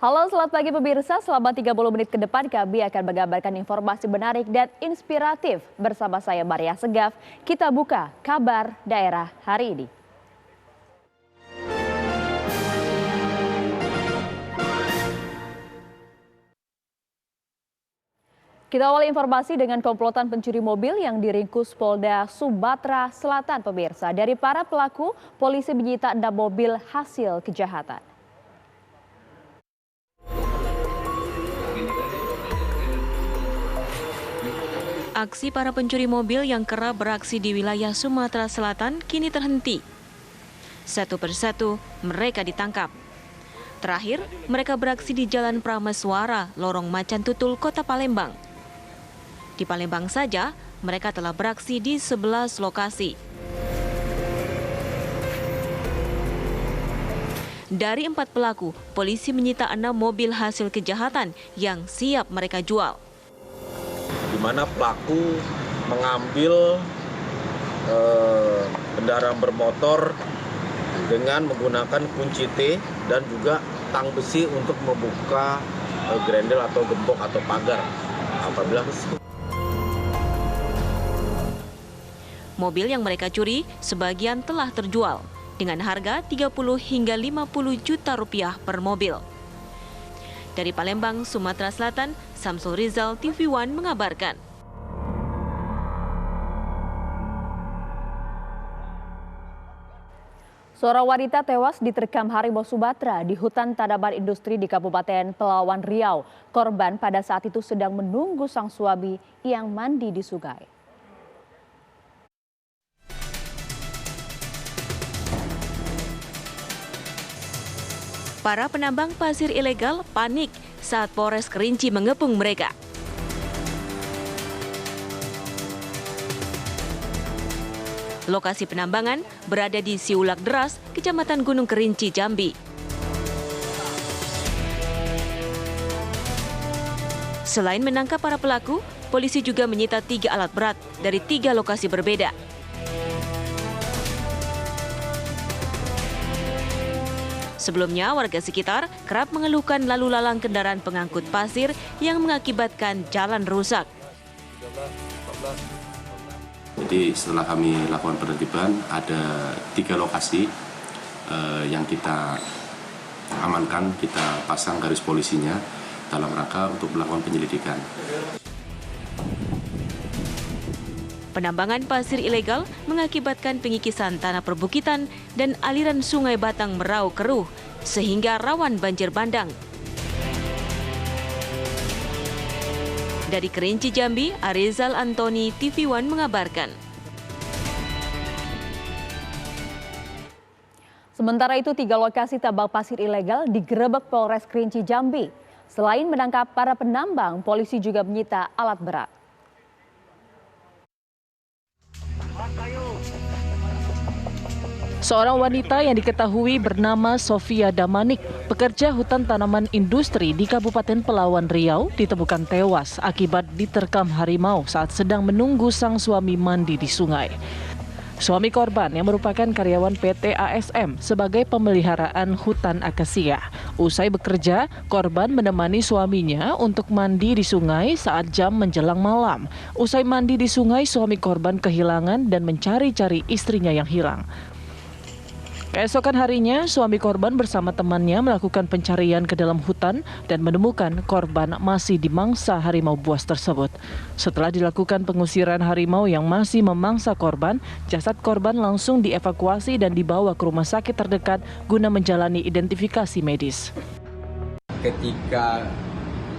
Halo, selamat pagi pemirsa. Selama 30 menit ke depan kami akan mengabarkan informasi menarik dan inspiratif. Bersama saya Maria Segaf, kita buka kabar daerah hari ini. Kita awali informasi dengan komplotan pencuri mobil yang diringkus Polda Sumatera Selatan pemirsa. Dari para pelaku, polisi menyita 6 mobil hasil kejahatan. Aksi para pencuri mobil yang kerap beraksi di wilayah Sumatera Selatan kini terhenti. Satu persatu mereka ditangkap. Terakhir, mereka beraksi di Jalan Prameswara, Lorong Macan Tutul, Kota Palembang. Di Palembang saja, mereka telah beraksi di 11 lokasi. Dari 4 pelaku, polisi menyita 6 mobil hasil kejahatan yang siap mereka jual. Di mana pelaku mengambil kendaraan bermotor dengan menggunakan kunci T dan juga tang besi untuk membuka grendel atau gembok atau pagar apabila Mobil yang mereka curi sebagian telah terjual dengan harga 30 hingga 50 juta rupiah per mobil. Dari Palembang, Sumatera Selatan, Samsul Rizal, TV One mengabarkan. Seorang wanita tewas diterkam harimau Sumatera di hutan tanaman industri di Kabupaten Pelawan Riau. Korban pada saat itu sedang menunggu sang suami yang mandi di sungai. Para penambang pasir ilegal panik saat Polres Kerinci mengepung mereka. Lokasi penambangan berada di Siulak Deras, Kecamatan Gunung Kerinci, Jambi. Selain menangkap para pelaku, polisi juga menyita 3 alat berat dari 3 lokasi berbeda. Sebelumnya, warga sekitar kerap mengeluhkan lalu lalang kendaraan pengangkut pasir yang mengakibatkan jalan rusak. Jadi setelah kami lakukan penertiban, ada 3 lokasi yang kita amankan, kita pasang garis polisinya dalam rangka untuk melakukan penyelidikan. Penambangan pasir ilegal mengakibatkan pengikisan tanah perbukitan dan aliran sungai Batang Merau keruh, sehingga rawan banjir bandang. Dari Kerinci, Jambi, Arizal Antoni, TV One mengabarkan. Sementara itu, 3 lokasi tambang pasir ilegal digerebek Polres Kerinci, Jambi. Selain menangkap para penambang, polisi juga menyita alat berat. Seorang wanita yang diketahui bernama Sofia Damanik, pekerja hutan tanaman industri di Kabupaten Pelawan Riau, ditemukan tewas akibat diterkam harimau saat sedang menunggu sang suami mandi di sungai. Suami korban yang merupakan karyawan PT ASM sebagai pemeliharaan hutan akasia. Usai bekerja, korban menemani suaminya untuk mandi di sungai saat jam menjelang malam. Usai mandi di sungai, suami korban kehilangan dan mencari-cari istrinya yang hilang. Keesokan harinya, suami korban bersama temannya melakukan pencarian ke dalam hutan dan menemukan korban masih dimangsa harimau buas tersebut. Setelah dilakukan pengusiran harimau yang masih memangsa korban, jasad korban langsung dievakuasi dan dibawa ke rumah sakit terdekat guna menjalani identifikasi medis. Ketika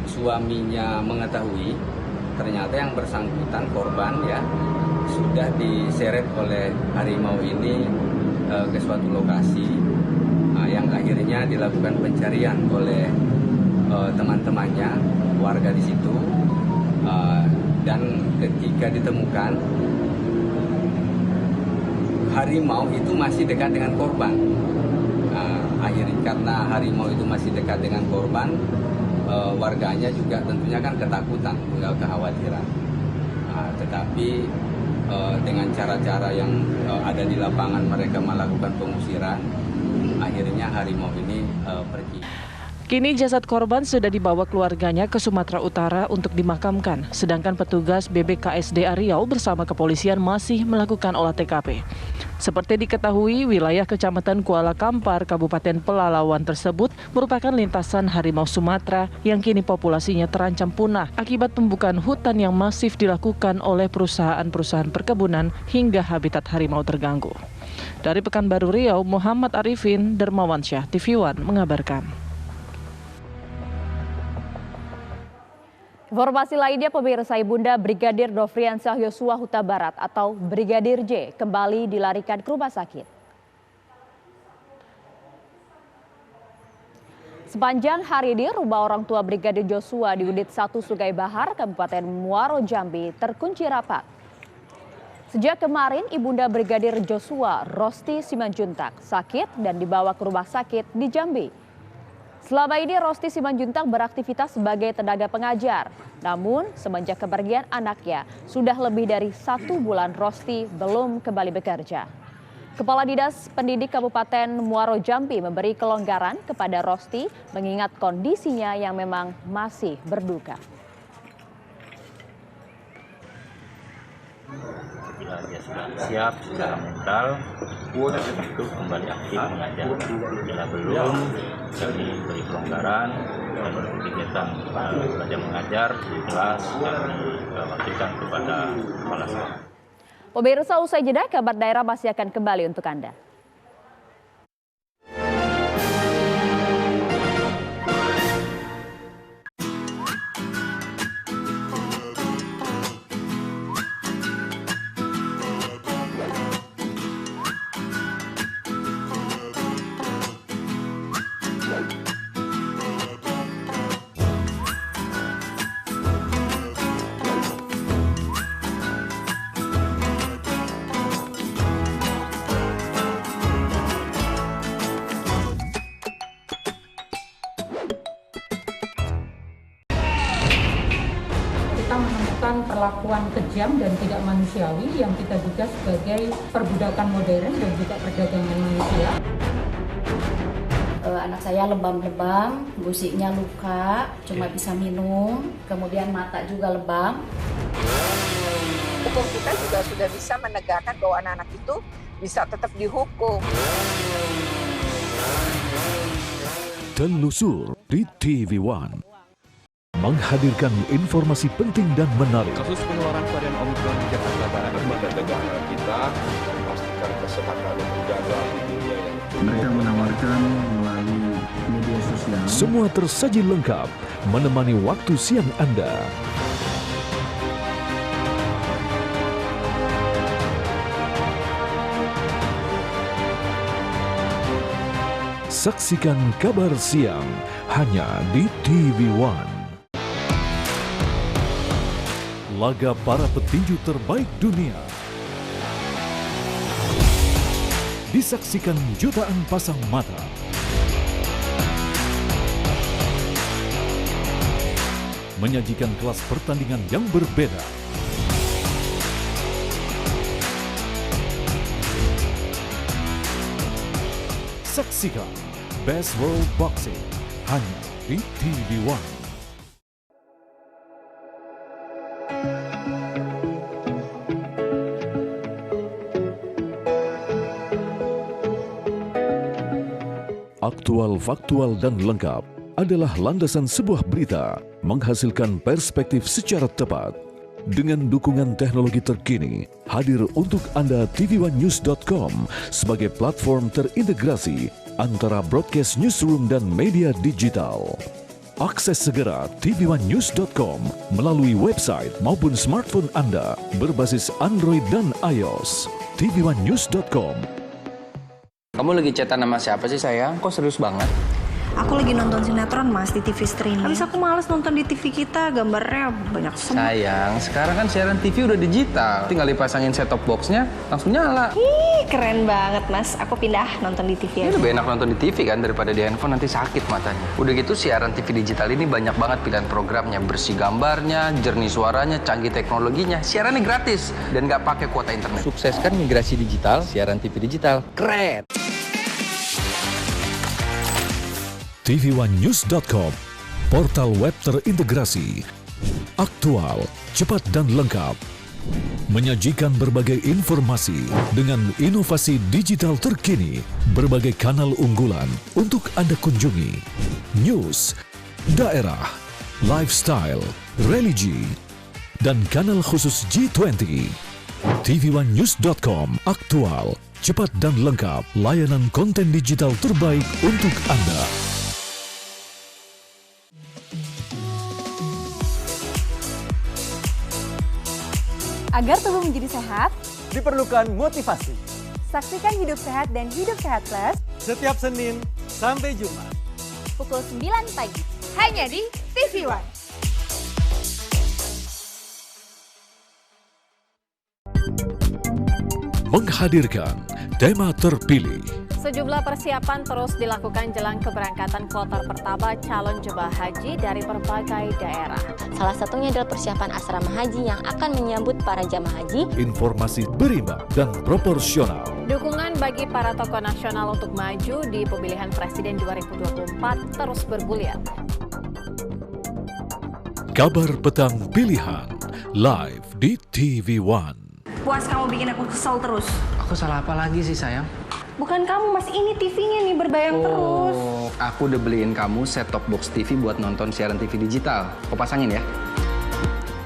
suaminya mengetahui ternyata yang bersangkutan korban sudah diseret oleh harimau ini ke suatu lokasi yang akhirnya dilakukan pencarian oleh teman-temannya, warga di situ, dan ketika ditemukan harimau itu masih dekat dengan korban. Akhirnya karena harimau itu masih dekat dengan korban, warganya juga tentunya kan ketakutan, tinggal kekhawatiran. Tetapi dengan cara-cara yang ada di lapangan mereka melakukan pengusiran, akhirnya harimau ini pergi. Kini jasad korban sudah dibawa keluarganya ke Sumatera Utara untuk dimakamkan, sedangkan petugas BBKSDA Riau bersama kepolisian masih melakukan olah TKP. Seperti diketahui, wilayah Kecamatan Kuala Kampar, Kabupaten Pelalawan tersebut merupakan lintasan harimau Sumatera yang kini populasinya terancam punah akibat pembukaan hutan yang masif dilakukan oleh perusahaan-perusahaan perkebunan hingga habitat harimau terganggu. Dari Pekanbaru Riau, Muhammad Arifin, Dermawansyah, TV One mengabarkan. Informasi lainnya, pemirsa, Ibunda Brigadir Nofriansyah Yosua Huta Barat atau Brigadir J kembali dilarikan ke rumah sakit. Sepanjang hari ini, rumah orang tua Brigadir Joshua di Unit 1 Sungai Bahar, Kabupaten Muaro Jambi terkunci rapat. Sejak kemarin, Ibunda Brigadir Joshua, Rosti Simanjuntak, sakit dan dibawa ke rumah sakit di Jambi. Selama ini Rosti Simanjuntak beraktivitas sebagai tenaga pengajar. Namun semenjak kepergian anaknya, sudah lebih dari 1 bulan Rosti belum kembali bekerja. Kepala Dinas Pendidik Kabupaten Muaro Jambi memberi kelonggaran kepada Rosti mengingat kondisinya yang memang masih berduka. Bila dia sudah siap secara mental untuk kembali aktif mengajar. Bila belum, kami beri kelonggaran dan kegiatan belajar mengajar di kelas kami wakilkan kepada kepala sekolah. Pemirsa, usai jeda, kabar daerah masih akan kembali untuk Anda. Kita menemukan perlakuan kejam dan tidak manusiawi yang kita duga sebagai perbudakan modern dan juga perdagangan manusia. Anak saya lebam-lebam, gusiknya luka, cuma bisa minum, kemudian mata juga lebam. Hukum kita juga sudah bisa menegakkan bahwa anak-anak itu bisa tetap dihukum. Telusur di TV One menghadirkan informasi penting dan menarik. Kasus penularan varian Omikron di Jakarta Barat. Lembaga negara kita memastikan kesehatan terjaga di dunia yang mereka menawarkan melalui media sosial. Semua tersaji lengkap menemani waktu siang Anda. Saksikan Kabar Siang hanya di TV One. Laga para petinju terbaik dunia disaksikan jutaan pasang mata. Menyajikan kelas pertandingan yang berbeda. Saksikan Best World Boxing hanya di TV One. Aktual, faktual, dan lengkap adalah landasan sebuah berita menghasilkan perspektif secara tepat. Dengan dukungan teknologi terkini, hadir untuk Anda tvOneNews.com sebagai platform terintegrasi antara broadcast newsroom dan media digital. Akses segera tvOneNews.com melalui website maupun smartphone Anda berbasis Android dan iOS. tvOneNews.com. Kamu lagi chatan sama siapa sih sayang? Kok serius banget? Aku lagi nonton sinetron mas di TV streaming. Habis aku males nonton di TV kita, gambarnya banyak semua. Sayang, sekarang kan siaran TV udah digital. Tinggal dipasangin set-top box-nya, langsung nyala. Ih, keren banget mas. Aku pindah nonton di TV aja. Lebih enak nonton di TV kan daripada di handphone, nanti sakit matanya. Udah gitu siaran TV digital ini banyak banget pilihan programnya. Bersih gambarnya, jernih suaranya, canggih teknologinya. Siarannya gratis dan nggak pakai kuota internet. Sukses kan migrasi digital, siaran TV digital. Keren! tvOneNews.com, portal web terintegrasi, aktual, cepat dan lengkap. Menyajikan berbagai informasi dengan inovasi digital terkini, berbagai kanal unggulan untuk Anda kunjungi. News, daerah, lifestyle, religi, dan kanal khusus G20. tvOneNews.com, aktual, cepat dan lengkap, layanan konten digital terbaik untuk Anda. Agar tubuh menjadi sehat, diperlukan motivasi. Saksikan Hidup Sehat dan Hidup Sehat Plus Setiap Senin sampai Jumat, pukul 9 pagi, hanya di TV One. Menghadirkan tema terpilih. Sejumlah persiapan terus dilakukan jelang keberangkatan kloter pertama calon jemaah haji dari berbagai daerah. Salah satunya adalah persiapan asrama haji yang akan menyambut para jamaah haji. Informasi berimbang dan proporsional. Dukungan bagi para tokoh nasional untuk maju di pemilihan presiden 2024 terus bergulir. Kabar petang pilihan live di TV One. Puas kamu bikin aku kesel terus. Aku salah apa lagi sih sayang? Bukan kamu mas, ini TV-nya nih berbayang terus. Oh, aku udah beliin kamu set-top box TV buat nonton siaran TV digital. Kau pasangin ya.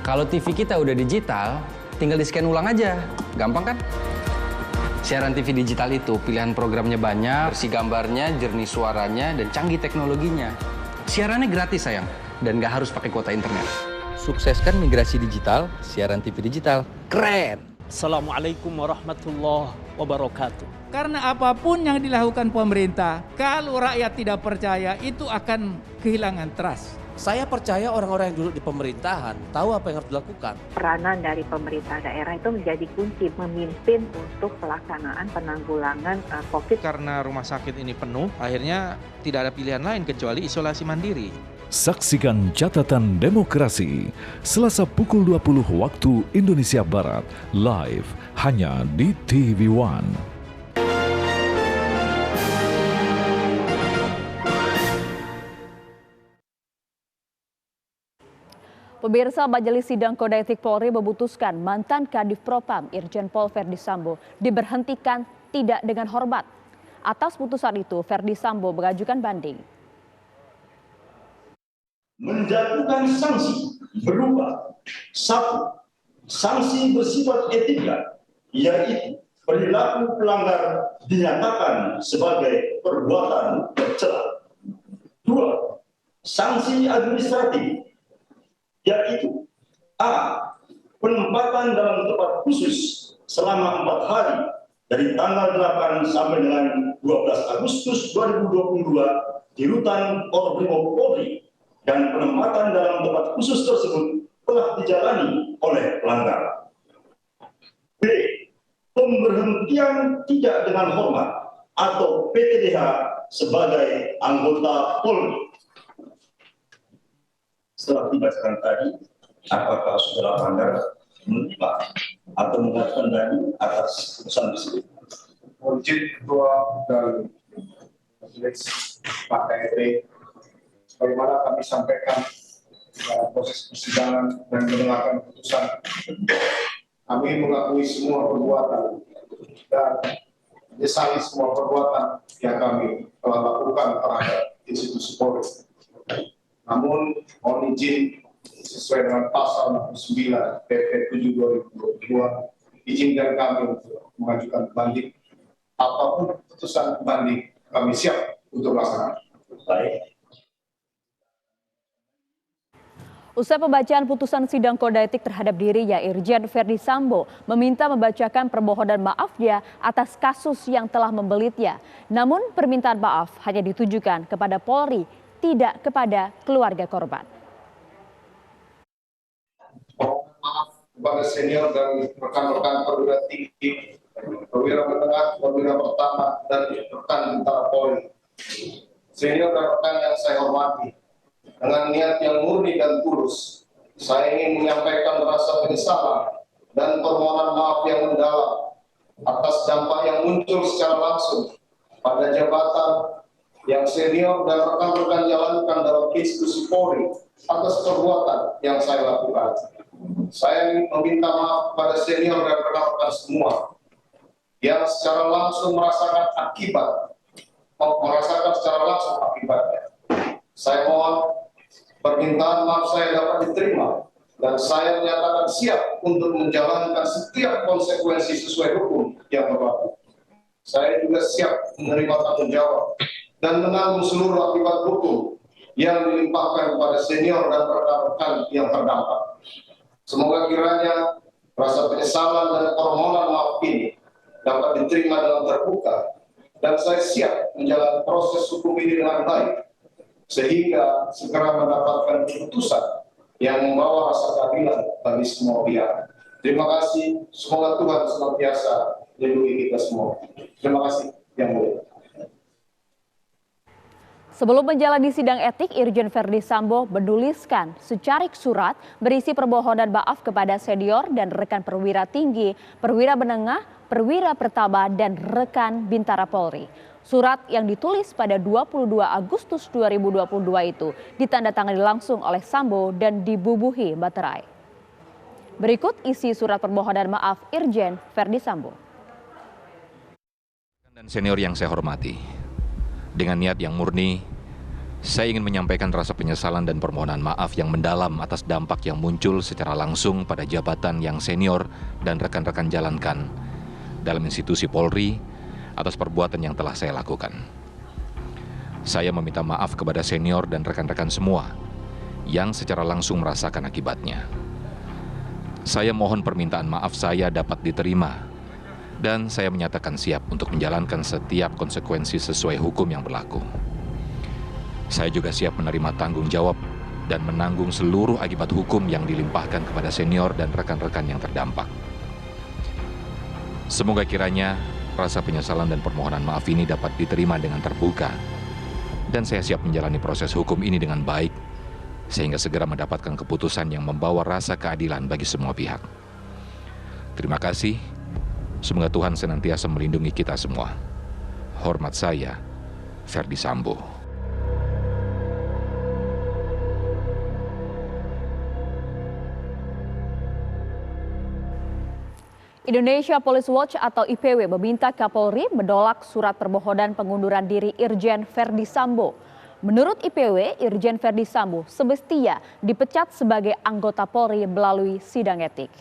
Kalau TV kita udah digital, tinggal di-scan ulang aja. Gampang kan? Siaran TV digital itu pilihan programnya banyak, bersih gambarnya, jernih suaranya, dan canggih teknologinya. Siarannya gratis sayang, dan nggak harus pakai kuota internet. Sukseskan migrasi digital, siaran TV digital. Keren! Assalamualaikum warahmatullahi wabarakatuh. Karena apapun yang dilakukan pemerintah, kalau rakyat tidak percaya, itu akan kehilangan trust. Saya percaya orang-orang yang duduk di pemerintahan tahu apa yang harus dilakukan. Peranan dari pemerintah daerah itu menjadi kunci memimpin untuk pelaksanaan penanggulangan COVID. Karena rumah sakit ini penuh, akhirnya tidak ada pilihan lain kecuali isolasi mandiri. Saksikan Catatan Demokrasi Selasa pukul 20 waktu Indonesia Barat, live hanya di TV One. Pemirsa, Majelis Sidang Kode Etik Polri memutuskan mantan Kadif Propam Irjen Pol Verdi Sambo diberhentikan tidak dengan hormat. Atas putusan itu, Verdi Sambo mengajukan banding. Menjatuhkan sanksi berupa 1. Sanksi bersifat etika, yaitu perilaku pelanggar dinyatakan sebagai perbuatan tercela. 2. Sanksi administratif, yaitu A. Penempatan dalam tempat khusus selama 4 hari dari tanggal 8 sampai dengan 12 Agustus 2022 di Rutan Korbrimob Polri, dan penempatan dalam tempat khusus tersebut telah dijalani oleh pelanggar. B. Pemberhentian tidak dengan hormat atau PTDH sebagai anggota Polri. Setelah dibacakan tadi, apakah saudara pelanggar menerima atau mengajukan banding atas putusan tersebut? Izin Ketua dan Majelis Pak KEP, bagaimana kami sampaikan proses persidangan dan mendengarkan putusan, kami mengakui semua perbuatan dan menyesali semua perbuatan yang kami telah lakukan terhadap institusi Polri. Namun, mohon izin sesuai dengan pasal 9 PP 7 2022, izinkan kami untuk mengajukan banding. Apapun putusan banding, kami siap untuk melaksanakan. Baik. Usai pembacaan putusan sidang kode etik terhadap dirinya, Irjen Verdi Sambo meminta membacakan permohonan maafnya atas kasus yang telah membelitnya. Namun permintaan maaf hanya ditujukan kepada Polri, tidak kepada keluarga korban. Maaf kepada senior dan rekan-rekan perwira tinggi, perwira menengah, perwira pertama, dan rekan tentara Polri. Senior dan rekan yang saya hormati, dengan niat yang murni dan tulus, saya ingin menyampaikan rasa penyesalan dan permohonan maaf yang mendalam atas dampak yang muncul secara langsung pada jabatan, yang senior dan rekan-rekan jalankan dalam institusi Polri atas perbuatan yang saya lakukan. Saya meminta maaf kepada senior dan rekan-rekan semua yang secara langsung merasakan secara langsung akibatnya. Saya mohon permintaan maaf saya dapat diterima dan saya menyatakan siap untuk menjalankan setiap konsekuensi sesuai hukum yang berlaku. Saya juga siap menerima tanggung jawab dan menanggung seluruh akibat hukum yang dilimpahkan kepada senior dan rekan-rekan yang terdampak. Semoga kiranya rasa penyesalan dan permohonan maaf ini dapat diterima dengan terbuka dan saya siap menjalani proses hukum ini dengan baik sehingga segera mendapatkan keputusan yang membawa rasa keadilan bagi semua pihak. Terima kasih. Semoga Tuhan senantiasa melindungi kita semua. Terima kasih yang mulia. Sebelum menjalani sidang etik, Irjen Verdi Sambo menuliskan secarik surat berisi permohonan maaf kepada senior dan rekan perwira tinggi, perwira menengah, perwira pertama, dan rekan Bintara Polri. Surat yang ditulis pada 22 Agustus 2022 itu ditandatangani langsung oleh Sambo dan dibubuhi materai. Berikut isi surat permohonan maaf Irjen Verdi Sambo. Dan senior yang saya hormati, dengan niat yang murni, saya ingin menyampaikan rasa penyesalan dan permohonan maaf yang mendalam atas dampak yang muncul secara langsung pada jabatan yang senior dan rekan-rekan jalankan dalam institusi Polri atas perbuatan yang telah saya lakukan. Saya meminta maaf kepada senior dan rekan-rekan semua yang secara langsung merasakan akibatnya. Saya mohon permintaan maaf saya dapat diterima dan saya menyatakan siap untuk menjalankan setiap konsekuensi sesuai hukum yang berlaku. Saya juga siap menerima tanggung jawab dan menanggung seluruh akibat hukum yang dilimpahkan kepada senior dan rekan-rekan yang terdampak. Semoga kiranya rasa penyesalan dan permohonan maaf ini dapat diterima dengan terbuka dan saya siap menjalani proses hukum ini dengan baik sehingga segera mendapatkan keputusan yang membawa rasa keadilan bagi semua pihak. Terima kasih. Semoga Tuhan senantiasa melindungi kita semua. Hormat saya, Verdi Sambo. Indonesia Police Watch atau IPW meminta Kapolri menolak surat permohonan pengunduran diri Irjen Verdi Sambo. Menurut IPW, Irjen Verdi Sambo semestinya dipecat sebagai anggota Polri melalui sidang etik.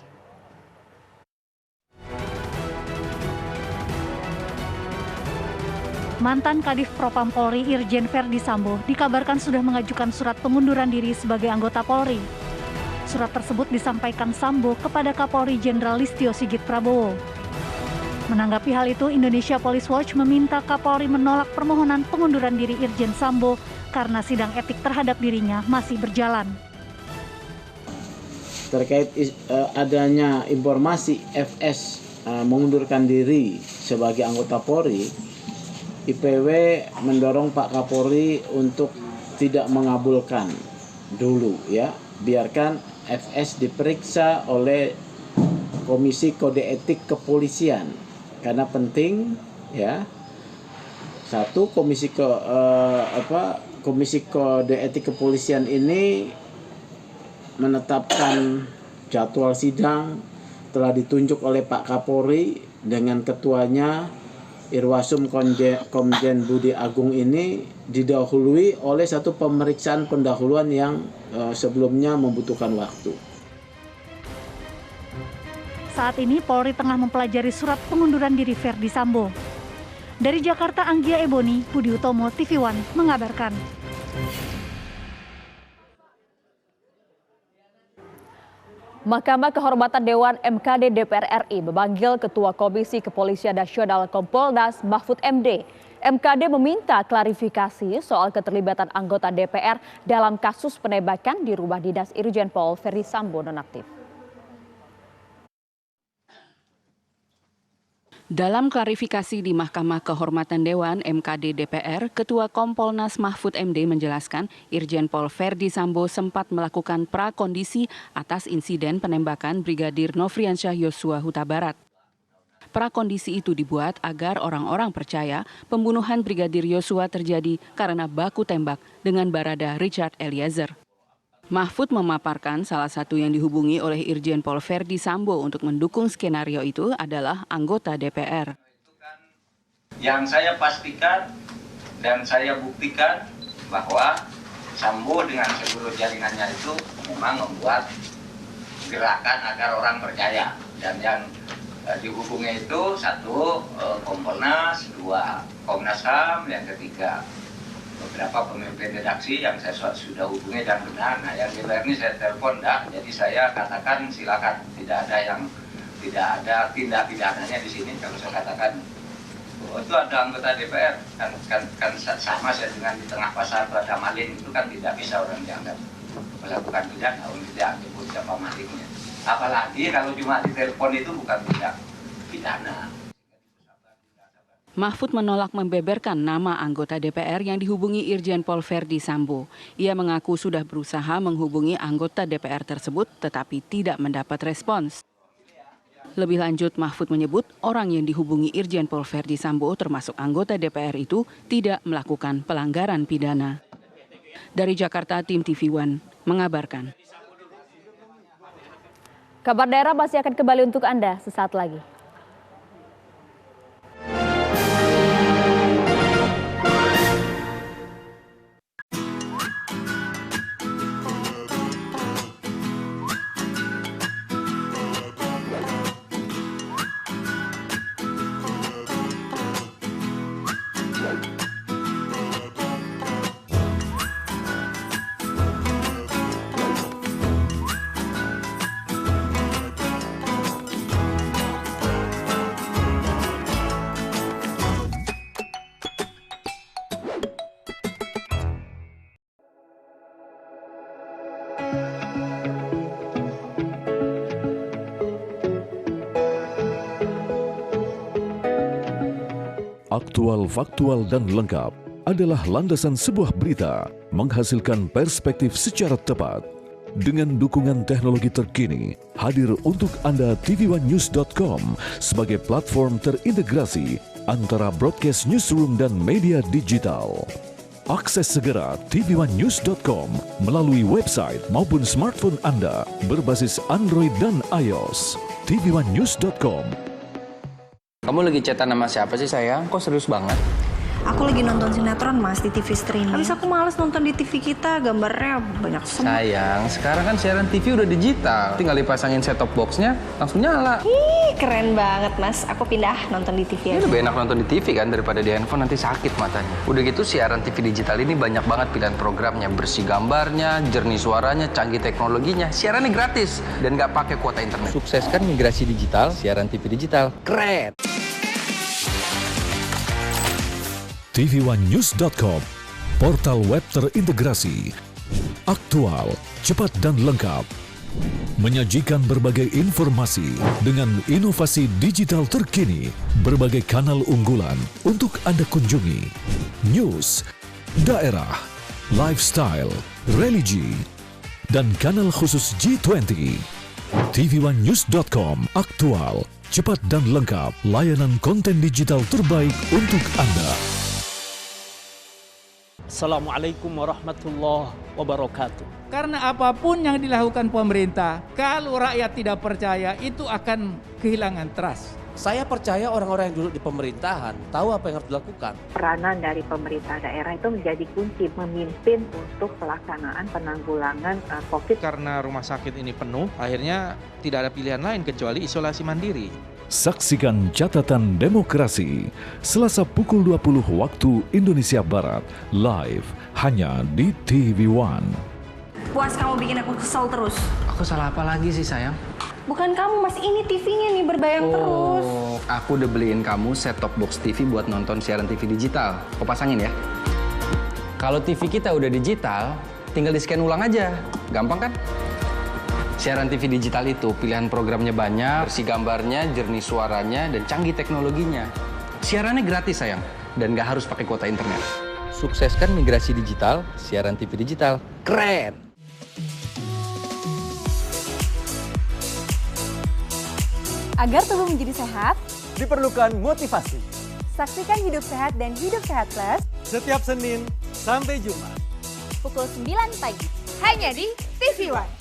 Mantan Kadif Propam Polri Irjen Verdi Sambo dikabarkan sudah mengajukan surat pengunduran diri sebagai anggota Polri. Surat tersebut disampaikan Sambo kepada Kapolri Jenderal Listio Sigit Prabowo. Menanggapi hal itu, Indonesia Police Watch meminta Kapolri menolak permohonan pengunduran diri Irjen Sambo karena sidang etik terhadap dirinya masih berjalan. Terkait adanya informasi FS mengundurkan diri sebagai anggota Polri, IPW mendorong Pak Kapolri untuk tidak mengabulkan dulu ya, biarkan FS diperiksa oleh Komisi Kode Etik Kepolisian karena penting ya. Satu, Komisi Kode Etik Kepolisian ini menetapkan jadwal sidang telah ditunjuk oleh Pak Kapolri dengan ketuanya Irwasum Komjen Budi Agung ini didahului oleh satu pemeriksaan pendahuluan yang sebelumnya membutuhkan waktu. Saat ini Polri tengah mempelajari surat pengunduran diri Verdi Sambo. Dari Jakarta, Anggia Eboni, Budi Utomo, TV One mengabarkan. Mahkamah Kehormatan Dewan MKD DPR RI memanggil Ketua Komisi Kepolisian Nasional Kompolnas Mahfud MD. MKD meminta klarifikasi soal keterlibatan anggota DPR dalam kasus penembakan di rumah dinas Irjen Pol Verdi Sambo nonaktif. Dalam klarifikasi di Mahkamah Kehormatan Dewan MKD DPR, Ketua Kompolnas Mahfud MD menjelaskan Irjen Pol Verdi Sambo sempat melakukan prakondisi atas insiden penembakan Brigadir Nofriansyah Yosua Huta Barat. Prakondisi itu dibuat agar orang-orang percaya pembunuhan Brigadir Yosua terjadi karena baku tembak dengan Barada Richard Eliezer. Mahfud memaparkan salah satu yang dihubungi oleh Irjen Pol Verdi Sambo untuk mendukung skenario itu adalah anggota DPR. Yang saya pastikan dan saya buktikan bahwa Sambo dengan seluruh jaringannya itu memang membuat gerakan agar orang percaya. Dan yang dihubungi itu satu Kompolnas, dua Komnas HAM, yang ketiga beberapa pemimpin redaksi yang saya sudah hubungi dan benar. Nah, yang DPR ini saya telepon jadi saya katakan silakan, tidak ada tindak pidananya di sini. Kalau saya katakan itu ada anggota DPR kan sama saya dengan di tengah pasar ada maling, itu kan tidak bisa orang dianggap melakukan pidana untuk tidak menyebut siapa malingnya. Apalagi kalau cuma ditelepon itu bukan tindak pidana. Mahfud menolak membeberkan nama anggota DPR yang dihubungi Irjen Pol Verdi Sambo. Ia mengaku sudah berusaha menghubungi anggota DPR tersebut tetapi tidak mendapat respons. Lebih lanjut, Mahfud menyebut orang yang dihubungi Irjen Pol Verdi Sambo termasuk anggota DPR itu tidak melakukan pelanggaran pidana. Dari Jakarta, tim TV One mengabarkan. Kabar daerah masih akan kembali untuk Anda sesaat lagi. Aktual, faktual, dan lengkap adalah landasan sebuah berita menghasilkan perspektif secara tepat. Dengan dukungan teknologi terkini, hadir untuk Anda tvOneNews.com sebagai platform terintegrasi antara broadcast newsroom dan media digital. Akses segera tvOneNews.com melalui website maupun smartphone Anda berbasis Android dan iOS. tvOneNews.com. Kamu lagi chatan sama siapa sih sayang? Kok serius banget? Aku lagi nonton sinetron mas di TV streaming. Habis aku males nonton di TV kita, gambarnya banyak semua. Sayang, sekarang kan siaran TV udah digital. Tinggal dipasangin set-top box-nya, langsung nyala. Ih, keren banget mas. Aku pindah nonton di TV aja. Lebih enak nonton di TV kan daripada di handphone, nanti sakit matanya. Udah gitu siaran TV digital ini banyak banget pilihan programnya. Bersih gambarnya, jernih suaranya, canggih teknologinya. Siarannya gratis dan nggak pakai kuota internet. Sukseskan migrasi digital, siaran TV digital. Keren! tvOneNews.com, portal web terintegrasi, aktual, cepat dan lengkap, menyajikan berbagai informasi dengan inovasi digital terkini, berbagai kanal unggulan untuk Anda kunjungi, news, daerah, lifestyle, religi, dan kanal khusus G20. tvOneNews.com, aktual, cepat dan lengkap, layanan konten digital terbaik untuk Anda. Assalamualaikum warahmatullahi wabarakatuh. Karena apapun yang dilakukan pemerintah, kalau rakyat tidak percaya, itu akan kehilangan trust. Saya percaya orang-orang yang duduk di pemerintahan tahu apa yang harus dilakukan. Peranan dari pemerintah daerah itu menjadi kunci memimpin untuk pelaksanaan penanggulangan COVID. Karena rumah sakit ini penuh, akhirnya tidak ada pilihan lain kecuali isolasi mandiri. Saksikan Catatan Demokrasi Selasa pukul 20 waktu Indonesia Barat, live hanya di TV One. Puas kamu bikin aku kesel terus. Aku salah apa lagi sih sayang? Bukan kamu mas, ini TV-nya nih berbayang terus. Aku udah beliin kamu set-top box TV buat nonton siaran TV digital. Kau pasangin ya. Kalau TV kita udah digital, tinggal di-scan ulang aja. Gampang kan? Siaran TV digital itu pilihan programnya banyak, bersih gambarnya, jernih suaranya, dan canggih teknologinya. Siarannya gratis sayang, dan nggak harus pakai kuota internet. Sukseskan migrasi digital, siaran TV digital. Keren! Agar tubuh menjadi sehat, diperlukan motivasi. Saksikan Hidup Sehat dan Hidup Sehat Plus Setiap Senin sampai Jumat. pukul 9 pagi. Hanya di TV One.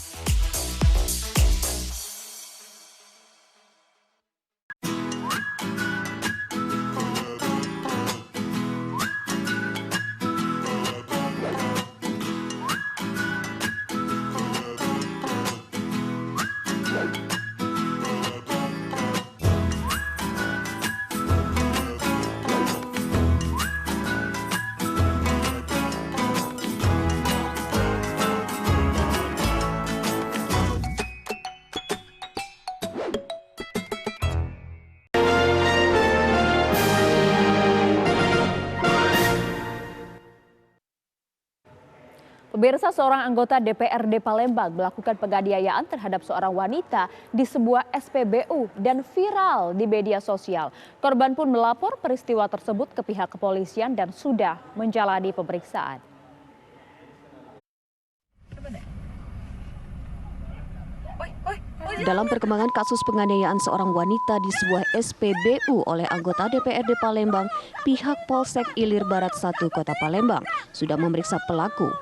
Pemirsa, seorang anggota DPRD Palembang melakukan penganiayaan terhadap seorang wanita di sebuah SPBU dan viral di media sosial. Korban pun melapor peristiwa tersebut ke pihak kepolisian dan sudah menjalani pemeriksaan. Dalam perkembangan kasus penganiayaan seorang wanita di sebuah SPBU oleh anggota DPRD Palembang, pihak Polsek Ilir Barat 1 Kota Palembang sudah memeriksa pelaku.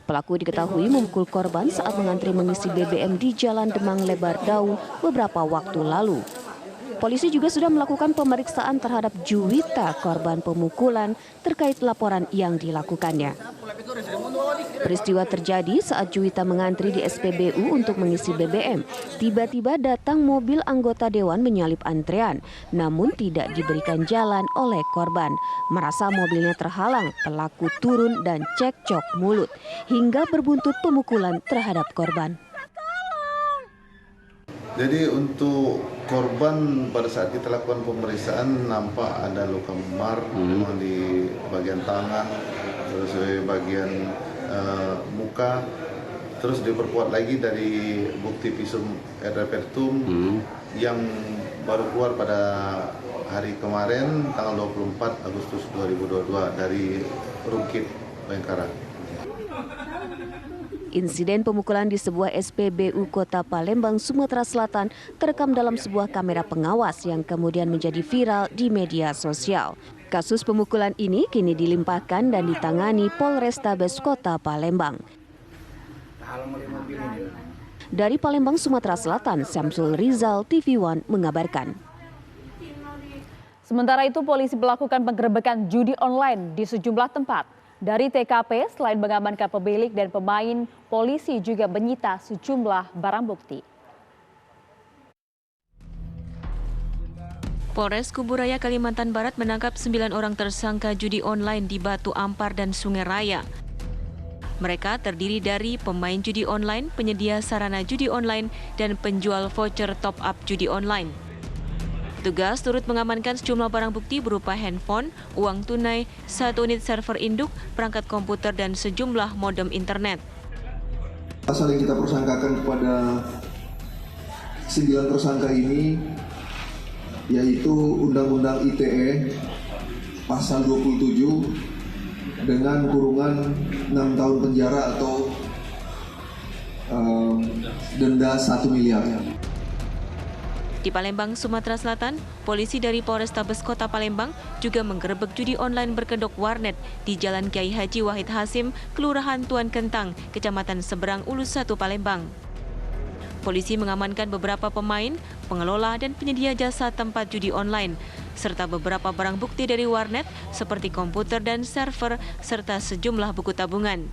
Pelaku diketahui memukul korban saat mengantri mengisi BBM di Jalan Demang Lebar Daung beberapa waktu lalu. Polisi juga sudah melakukan pemeriksaan terhadap Juwita, korban pemukulan, terkait laporan yang dilakukannya. Peristiwa terjadi saat Juwita mengantri di SPBU untuk mengisi BBM. Tiba-tiba datang mobil anggota dewan menyalip antrean, namun tidak diberikan jalan oleh korban. Merasa mobilnya terhalang, pelaku turun dan cekcok mulut, hingga berbuntut pemukulan terhadap korban. Jadi untuk korban pada saat kita lakukan pemeriksaan nampak ada luka memar di bagian tangan, terus di bagian muka, terus diperkuat lagi dari bukti visum et repertum yang baru keluar pada hari kemarin tanggal 24 Agustus 2022 dari Rungkit, Bayangkara. Insiden pemukulan di sebuah SPBU Kota Palembang, Sumatera Selatan terekam dalam sebuah kamera pengawas yang kemudian menjadi viral di media sosial. Kasus pemukulan ini kini dilimpahkan dan ditangani Polrestabes Kota Palembang. Dari Palembang, Sumatera Selatan, Syamsul Rizal, TV One mengabarkan. Sementara itu, polisi melakukan penggerebekan judi online di sejumlah tempat. Dari TKP, selain mengamankan pemilik dan pemain, polisi juga menyita sejumlah barang bukti. Polres Kuburaya, Kalimantan Barat menangkap 9 orang tersangka judi online di Batu Ampar dan Sungai Raya. Mereka terdiri dari pemain judi online, penyedia sarana judi online, dan penjual voucher top-up judi online. Tugas turut mengamankan sejumlah barang bukti berupa handphone, uang tunai, 1 unit server induk, perangkat komputer, dan sejumlah modem internet. Pasal yang kita persangkakan kepada 9 tersangka ini yaitu Undang-Undang ITE pasal 27 dengan kurungan 6 tahun penjara atau denda 1 miliar. Di Palembang, Sumatera Selatan, polisi dari Polrestabes Kota Palembang juga menggerebek judi online berkedok warnet di Jalan Kiai Haji Wahid Hasim, Kelurahan Tuan Kentang, Kecamatan Seberang, Ulus 1, Palembang. Polisi mengamankan beberapa pemain, pengelola, dan penyedia jasa tempat judi online, serta beberapa barang bukti dari warnet seperti komputer dan server, serta sejumlah buku tabungan.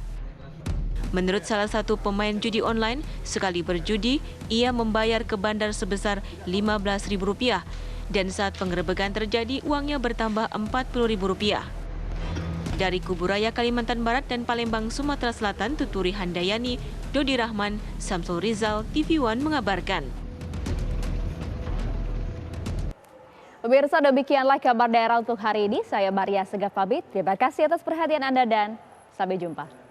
Menurut salah satu pemain judi online, sekali berjudi, ia membayar ke bandar sebesar Rp15.000 dan saat penggerebekan terjadi, uangnya bertambah Rp40.000. Dari Kuburaya, Kalimantan Barat dan Palembang, Sumatera Selatan, Tuturi Handayani, Dodi Rahman, Syamsul Rizal, TV One mengabarkan. Pemirsa, demikianlah kabar daerah untuk hari ini. Saya Maria Segaf pamit. Terima kasih atas perhatian Anda dan sampai jumpa.